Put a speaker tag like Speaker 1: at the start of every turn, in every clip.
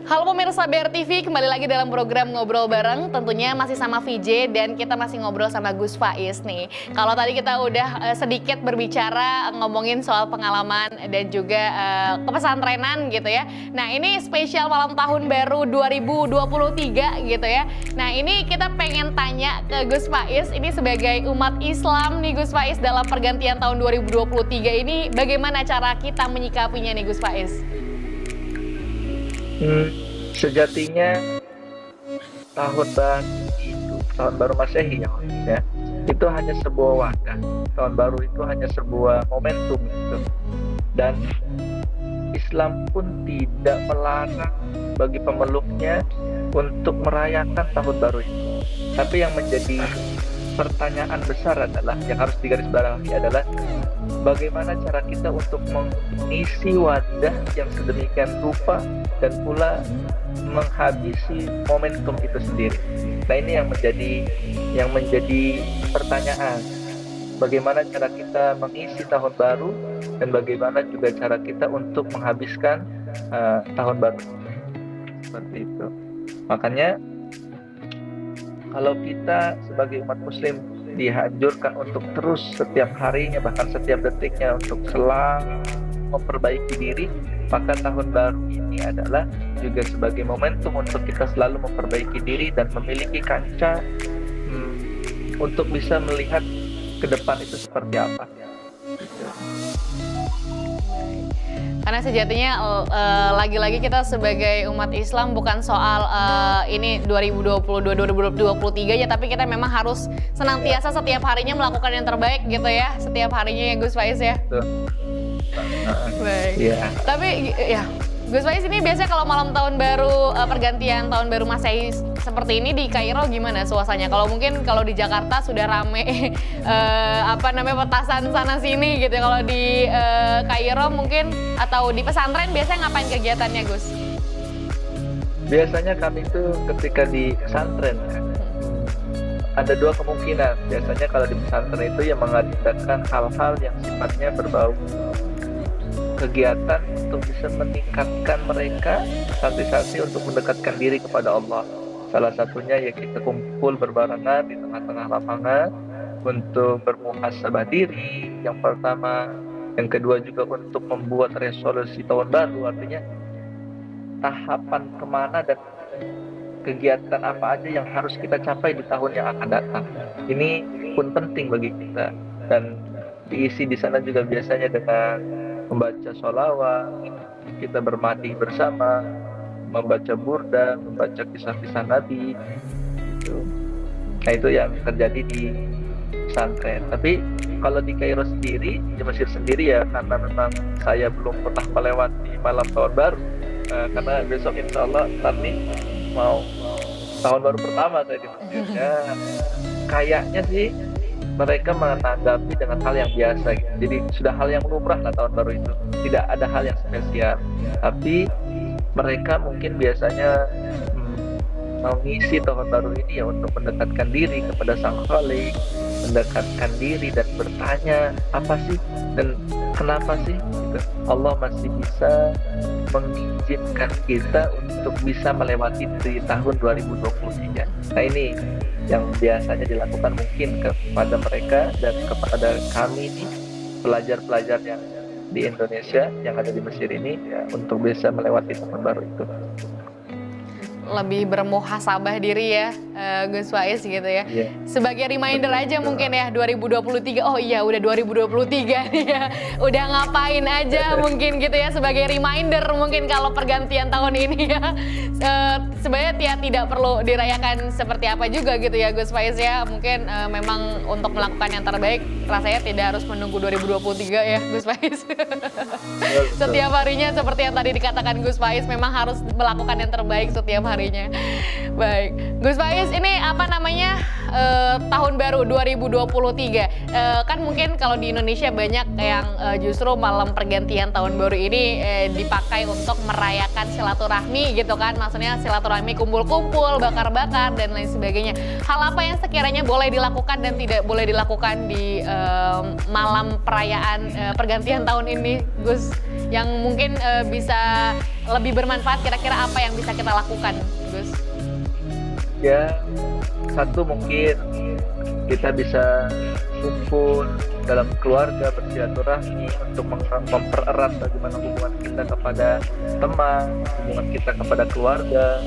Speaker 1: Halo pemirsa BRTV, kembali lagi dalam program Ngobrol Bareng. Tentunya masih sama VJ dan kita masih ngobrol sama Gus Faiz nih. Kalau tadi kita udah sedikit berbicara ngomongin soal pengalaman dan juga kepesantrenan gitu ya. Nah ini spesial malam tahun baru 2023 gitu ya. Nah ini kita pengen tanya ke Gus Faiz, ini sebagai umat Islam nih Gus Faiz, dalam pergantian tahun 2023 ini bagaimana cara kita menyikapinya nih Gus Faiz?
Speaker 2: Sejatinya tahun baru itu, tahun baru Masehi ya, itu hanya sebuah wadah. Tahun baru itu hanya sebuah momentum gitu. Dan Islam pun tidak melarang bagi pemeluknya untuk merayakan tahun baru itu. Tapi yang menjadi pertanyaan besar adalah, yang harus digarisbawahi adalah bagaimana cara kita untuk mengisi wadah yang sedemikian rupa dan pula menghabisi momentum itu sendiri. Nah ini yang menjadi pertanyaan. Bagaimana cara kita mengisi tahun baru dan bagaimana juga cara kita untuk menghabiskan tahun baru. Seperti itu. Makanya kalau kita sebagai umat muslim dianjurkan untuk terus setiap harinya, bahkan setiap detiknya untuk selalu memperbaiki diri, maka tahun baru ini adalah juga sebagai momentum untuk kita selalu memperbaiki diri dan memiliki kaca untuk bisa melihat ke depan itu seperti apa.
Speaker 1: Karena sejatinya lagi-lagi kita sebagai umat Islam bukan soal ini 2022-2023 ya, tapi kita memang harus senantiasa setiap harinya melakukan yang terbaik gitu ya, setiap harinya ya Gus Faiz ya. Baik.
Speaker 2: Yeah.
Speaker 1: Tapi ya Gus Faiz, ini biasanya kalau malam tahun baru, pergantian tahun baru Masehi seperti ini di Kairo gimana suasananya? Kalau mungkin kalau di Jakarta sudah rame petasan sana sini gitu. Kalau di Kairo mungkin atau di pesantren biasanya ngapain kegiatannya Gus?
Speaker 2: Biasanya kami itu ketika di pesantren ada dua kemungkinan. Biasanya kalau di pesantren itu yang mengadakan hal-hal yang sifatnya berbau kegiatan untuk bisa meningkatkan mereka santri-santri untuk mendekatkan diri kepada Allah. Salah satunya ya kita kumpul berbarengan di tengah-tengah lapangan untuk bermuhasabah diri yang pertama. Yang kedua juga untuk membuat resolusi tahun baru, artinya tahapan kemana dan kegiatan apa aja yang harus kita capai di tahun yang akan datang. Ini pun penting bagi kita, dan diisi di sana juga biasanya dengan membaca sholawat, kita bermadi bersama, membaca burda, membaca kisah-kisah Nabi gitu. Nah itu yang terjadi di pesantren. Tapi kalau di Kairo sendiri, di Mesir sendiri ya, karena memang saya belum pernah melewati malam tahun baru, karena besok insya Allah tadi mau tahun baru pertama saya di Mesir ya. Kayaknya sih mereka menanggapi dengan hal yang biasa gitu. Jadi sudah hal yang lumrah lah tahun baru itu, tidak ada hal yang spesial. Tapi mereka mungkin biasanya mengisi tahun baru ini ya untuk mendekatkan diri kepada Sang Khalik, mendekatkan diri dan bertanya apa sih dan kenapa sih gitu, Allah masih bisa mengizinkan kita untuk bisa melewati di tahun 2023. Nah ini yang biasanya dilakukan mungkin kepada mereka dan kepada kami nih, pelajar-pelajar yang di Indonesia yang ada di Mesir ini ya, untuk bisa melewati tahun baru itu.
Speaker 1: Lebih bermuhasabah diri ya Gus Faiz gitu ya. Yeah. Sebagai reminder aja mungkin ya 2023, oh iya udah 2023 nih ya. Udah ngapain aja mungkin gitu ya, sebagai reminder mungkin kalau pergantian tahun ini ya. Sebenarnya tidak perlu dirayakan seperti apa juga gitu ya Gus Faiz ya. Mungkin memang untuk melakukan yang terbaik rasanya tidak harus menunggu 2023 ya Gus Faiz. Setiap harinya seperti yang tadi dikatakan Gus Faiz, memang harus melakukan yang terbaik setiap harinya. Baik, Gus Faiz, ini tahun baru 2023 kan mungkin kalau di Indonesia banyak yang justru malam pergantian tahun baru ini dipakai untuk merayakan silaturahmi gitu kan, maksudnya silaturahmi kumpul-kumpul, bakar-bakar dan lain sebagainya. Hal apa yang sekiranya boleh dilakukan dan tidak boleh dilakukan di malam perayaan pergantian tahun ini, Gus, yang mungkin bisa lebih bermanfaat, kira-kira apa yang bisa kita lakukan, Gus?
Speaker 2: Ya, satu mungkin kita bisa kumpul dalam keluarga, bersilaturahmi untuk mempererat bagaimana hubungan kita kepada teman, hubungan kita kepada keluarga,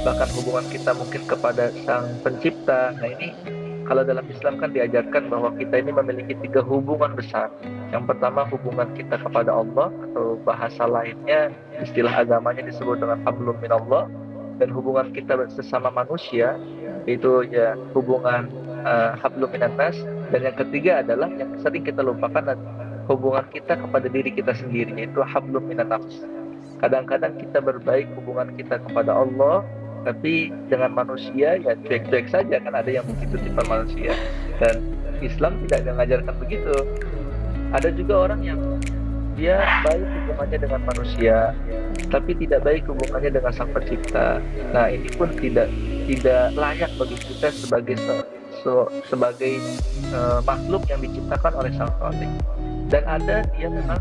Speaker 2: bahkan hubungan kita mungkin kepada Sang Pencipta. Nah ini kalau dalam Islam kan diajarkan bahwa kita ini memiliki 3 hubungan besar. Yang pertama hubungan kita kepada Allah, atau bahasa lainnya istilah agamanya disebut dengan hablum minallah, dan hubungan kita sesama manusia itu ya hubungan hablum minannas. Dan yang ketiga adalah yang sering kita lupakan, hubungan kita kepada diri kita sendiri, yaitu hablum minan nafs. Kadang-kadang kita berbaik hubungan kita kepada Allah, tapi dengan manusia ya cuek-cuek saja, kan ada yang begitu tipe manusia, dan Islam tidak mengajarkan begitu. Ada juga orang yang dia baik hubungannya dengan manusia, tapi tidak baik hubungannya dengan Sang Pencipta. Nah ini pun tidak layak bagi kita sebagai makhluk yang diciptakan oleh Sang Khalik. Dan ada dia memang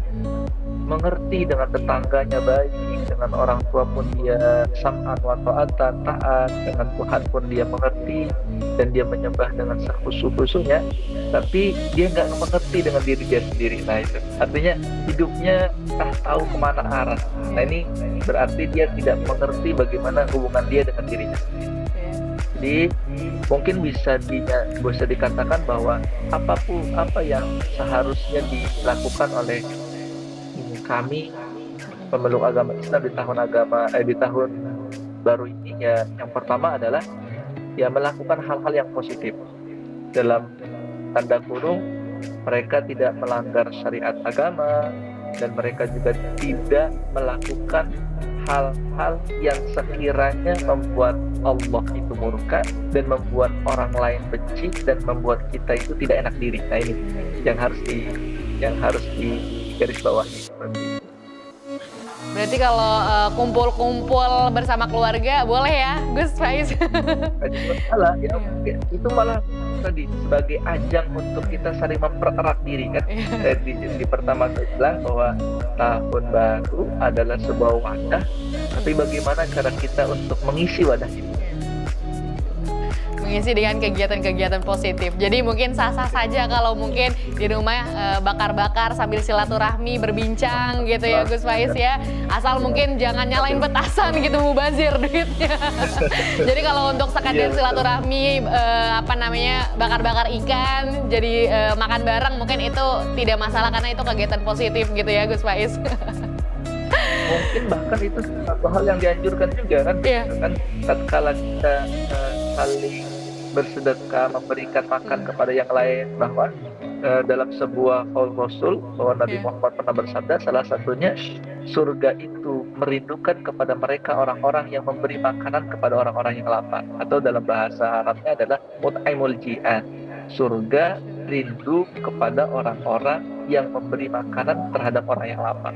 Speaker 2: mengerti dengan tetangganya baik, dengan orang tua pun dia sam'an wa ta'atan, taat, dengan Tuhan pun dia mengerti dan dia menyembah dengan sekhusyuk-khusyuknya, tapi dia nggak mengerti dengan diri dia sendiri. Nah itu artinya hidupnya tak tahu kemana arah. Nah ini berarti dia tidak mengerti bagaimana hubungan dia dengan dirinya sendiri. Jadi mungkin bisa dikatakan bahwa apa yang seharusnya dilakukan oleh kami pemeluk agama Islam di tahun baru ini, ya yang pertama adalah ya melakukan hal-hal yang positif. Dalam tanda kurung, mereka tidak melanggar syariat agama, dan mereka juga tidak melakukan hal-hal yang sekiranya membuat Allah itu murka dan membuat orang lain benci dan membuat kita itu tidak enak diri. Nah ini yang harus digaris bawahi.
Speaker 1: Berarti kalau kumpul-kumpul bersama keluarga boleh ya, Gus Faiz?
Speaker 2: Itu malah tadi sebagai ajang untuk kita saling mempererat diri kan. Di pertama saya bilang bahwa tahun baru adalah sebuah wadah, tapi bagaimana cara kita untuk mengisi wadah ini?
Speaker 1: Mengisi dengan kegiatan-kegiatan positif. Jadi mungkin sah-sah saja kalau mungkin di rumah bakar-bakar sambil silaturahmi, berbincang gitu ya Gus Faiz ya. Asal mungkin jangan nyalain petasan gitu, mubazir duitnya. Jadi kalau untuk sekadar silaturahmi bakar-bakar ikan, jadi makan bareng, mungkin itu tidak masalah karena itu kegiatan positif gitu ya Gus Faiz.
Speaker 2: Mungkin bahkan itu satu hal yang dianjurkan juga kan. Kan tatkala kita saling bersedekah, memberikan makan kepada yang lain, bahwa dalam sebuah qaul Rasul bahwa Nabi Muhammad pernah bersabda, salah satunya surga itu merindukan kepada mereka orang-orang yang memberi makanan kepada orang-orang yang lapar, atau dalam bahasa Arabnya adalah mut'imul ji'an. Surga rindu kepada orang-orang yang memberi makanan terhadap orang yang lapar.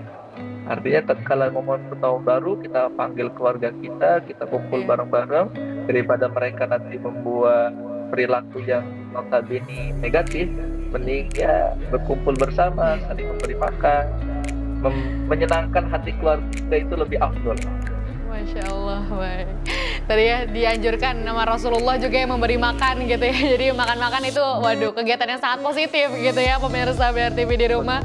Speaker 2: Artinya tatkala momen tahun baru kita panggil keluarga kita kumpul bareng-bareng, daripada mereka nanti membuat perilaku yang notabene negatif, mending ya berkumpul bersama, saling memberi makan, menyenangkan hati keluarga kita itu lebih afdol.
Speaker 1: Masya Allah, baik. Tadi ya dianjurkan nama Rasulullah juga yang memberi makan gitu ya. Jadi makan-makan itu, waduh, kegiatan yang sangat positif gitu ya pemirsa BRTV di rumah.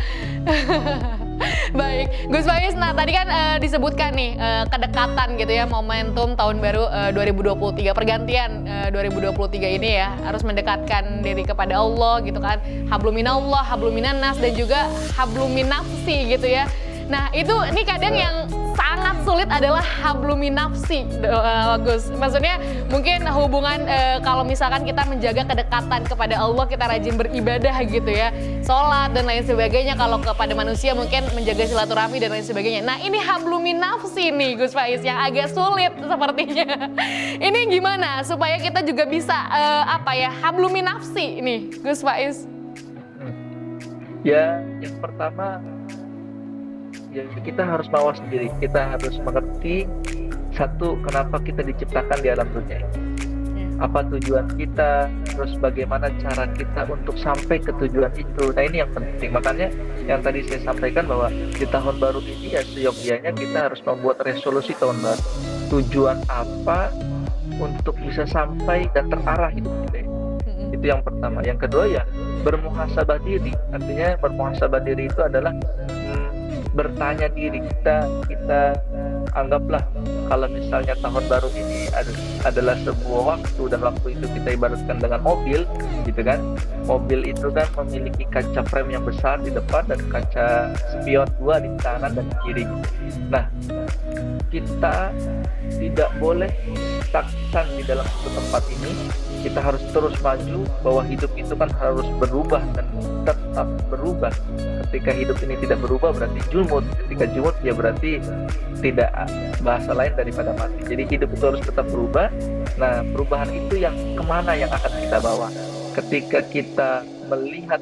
Speaker 1: Baik, Gus Faiz, nah tadi kan disebutkan nih kedekatan gitu ya, momentum tahun baru 2023, pergantian 2023 ini ya, harus mendekatkan diri kepada Allah gitu kan, habluminallah, habluminannas, dan juga habluminafsi gitu ya. Nah itu ini kadang yang sangat sulit adalah habluminafsi, Gus. Maksudnya mungkin hubungan kalau misalkan kita menjaga kedekatan kepada Allah, kita rajin beribadah gitu ya, sholat dan lain sebagainya. Kalau kepada manusia mungkin menjaga silaturahmi dan lain sebagainya. Nah ini habluminafsi nih Gus Faiz yang agak sulit sepertinya. Ini gimana supaya kita juga bisa habluminafsi nih Gus Faiz?
Speaker 2: Ya yang pertama, ya kita harus mawas sendiri, kita harus mengerti satu, kenapa kita diciptakan di alam dunia ini, apa tujuan kita, terus bagaimana cara kita untuk sampai ke tujuan itu. Nah ini yang penting, makanya yang tadi saya sampaikan bahwa di tahun baru ini ya seyogyanya kita harus membuat resolusi tahun baru, tujuan apa untuk bisa sampai dan terarah hidup kita. Itu yang pertama. Yang kedua ya bermuhasabah diri. Artinya bermuhasabah diri itu adalah bertanya diri kita anggaplah kalau misalnya tahun baru ini adalah sebuah waktu, dan waktu itu kita ibaratkan dengan mobil gitu kan. Mobil itu kan memiliki kaca frame yang besar di depan dan kaca spion 2 di kanan dan kiri. Nah, kita tidak boleh stagnan di dalam satu tempat ini. Kita harus terus maju, bahwa hidup itu kan harus berubah dan tetap berubah. Ketika hidup ini tidak berubah berarti jumut. Ketika jumut ya berarti tidak, bahasa lain daripada mati. Jadi hidup itu harus tetap berubah. Nah, perubahan itu yang kemana yang akan kita bawa? Ketika kita melihat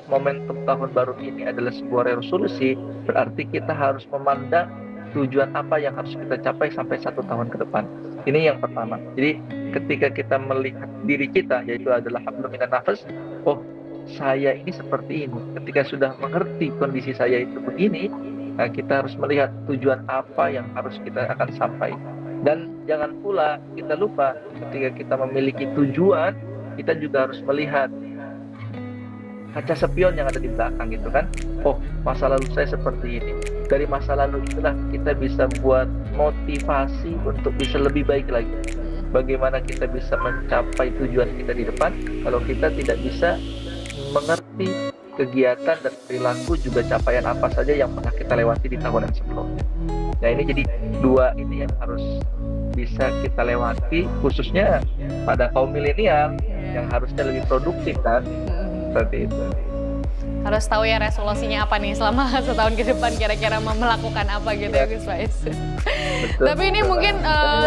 Speaker 2: momentum tahun baru ini adalah sebuah resolusi, berarti kita harus memandang tujuan apa yang harus kita capai sampai 1 tahun ke depan. Ini yang pertama. Jadi ketika kita melihat diri kita, yaitu adalah hablum minan nafas, oh saya ini seperti ini. Ketika sudah mengerti kondisi saya itu begini, nah kita harus melihat tujuan apa yang harus kita akan sampai. Dan jangan pula kita lupa, ketika kita memiliki tujuan, kita juga harus melihat kaca spion yang ada di belakang gitu kan. Oh, masa lalu saya seperti ini. Dari masa lalu itulah kita bisa buat motivasi untuk bisa lebih baik lagi. Bagaimana kita bisa mencapai tujuan kita di depan kalau kita tidak bisa mengerti kegiatan dan perilaku juga capaian apa saja yang pernah kita lewati di tahun yang sebelumnya. Nah ini jadi 2 ini yang harus bisa kita lewati, khususnya pada kaum milenial yang harusnya lebih produktif kan. Seperti itu.
Speaker 1: Harus tahu ya resolusinya apa nih selama setahun ke depan, kira-kira mau melakukan apa gitu ya Gus Faiz. Tapi ini mungkin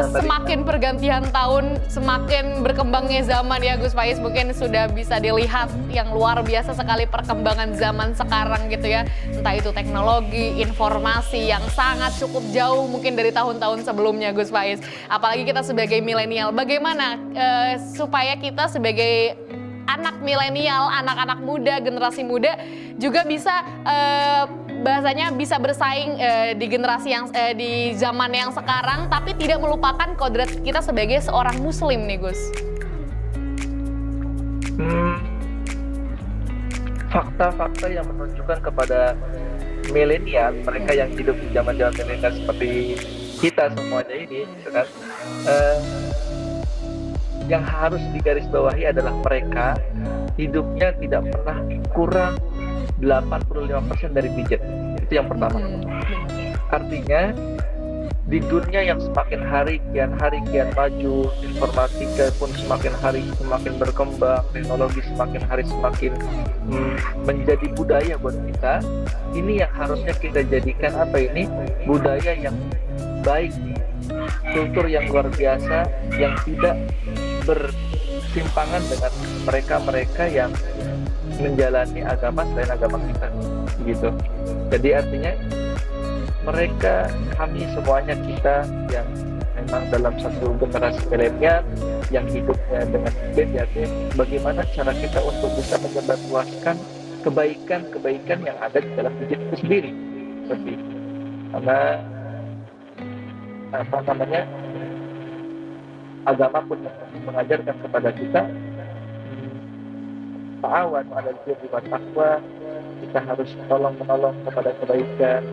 Speaker 1: semakin pergantian tahun, semakin berkembangnya zaman ya Gus Faiz, mungkin sudah bisa dilihat yang luar biasa sekali perkembangan zaman sekarang gitu ya. Entah itu teknologi, informasi yang sangat cukup jauh mungkin dari tahun-tahun sebelumnya Gus Faiz. Apalagi kita sebagai milenial, bagaimana supaya kita sebagai anak milenial, anak-anak muda, generasi muda juga bisa bahasanya bisa bersaing di generasi yang di zaman yang sekarang, tapi tidak melupakan kodrat kita sebagai seorang muslim nih Gus.
Speaker 2: Fakta-fakta yang menunjukkan kepada milenial, mereka yang hidup di zaman-zaman milenial seperti kita semuanya ini, gitu kan, yang harus digarisbawahi adalah mereka hidupnya tidak pernah kurang 85% dari budget. Itu yang pertama. Artinya di dunia yang semakin hari kian maju, informatika pun semakin hari semakin berkembang, teknologi semakin hari semakin menjadi budaya buat kita. Ini yang harusnya kita jadikan budaya yang baik, kultur yang luar biasa, yang tidak bersimpangan dengan mereka-mereka yang menjalani agama selain agama kita, gitu. Jadi artinya kami semuanya, kita yang memang dalam satu generasi milenial yang hidupnya dengan ya, bagaimana cara kita untuk bisa menyebarluaskan kebaikan-kebaikan yang ada di dalam diri itu sendiri, seperti itu. Karena agama pun mengajarkan kepada kita ta'awanu 'alal birri wat taqwa, kita harus tolong-menolong kepada kebaikan,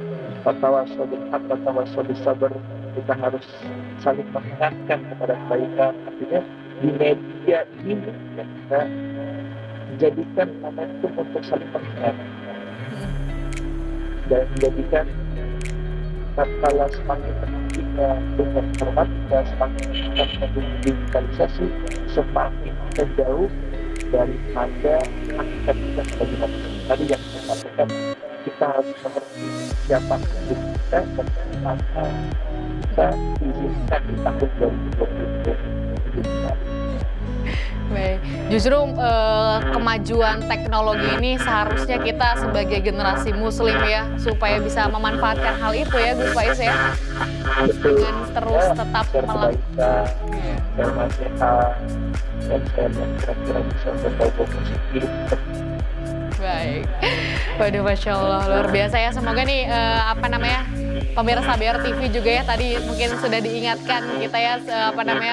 Speaker 2: watawassaw bil haqq watawassaw bis sabr, kita harus saling mengingatkan kepada kebaikan. Artinya di media ini ya, kita jadikan momentum untuk saling mengingatkan dan menjadikan tatkala semakin kita dengan informatika, semakin kita menggunakan digitalisasi, semakin kita jauh daripada hakikat kita sebagai manusia. Tadi yang saya sampaikan, kita harus mengerti siapa kita dan apa kita diizinkan di tahun 2020.
Speaker 1: Baik, Justru kemajuan teknologi ini seharusnya kita sebagai generasi muslim ya, supaya bisa memanfaatkan hal itu ya Gus Faiz ya. Dengan terus tetap melakukan
Speaker 2: dan kira-kira bisa berbau positif.
Speaker 1: Baik, waduh Masya Allah luar biasa ya. Semoga nih pemirsa BR TV juga ya, tadi mungkin sudah diingatkan kita ya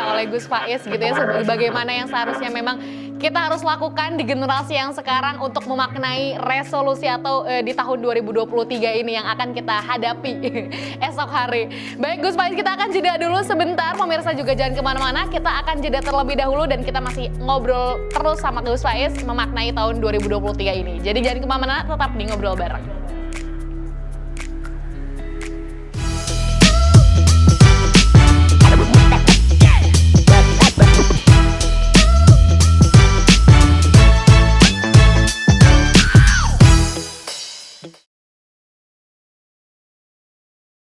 Speaker 1: oleh Gus Faiz gitu ya, bagaimana yang seharusnya memang kita harus lakukan di generasi yang sekarang untuk memaknai resolusi atau di tahun 2023 ini yang akan kita hadapi esok hari. Baik Gus Faiz, kita akan jeda dulu sebentar, pemirsa juga jangan kemana-mana, kita akan jeda terlebih dahulu dan kita masih ngobrol terus sama Gus Faiz memaknai tahun 2023 ini. Jadi jangan kemana-mana, tetap di Ngobrol Bareng.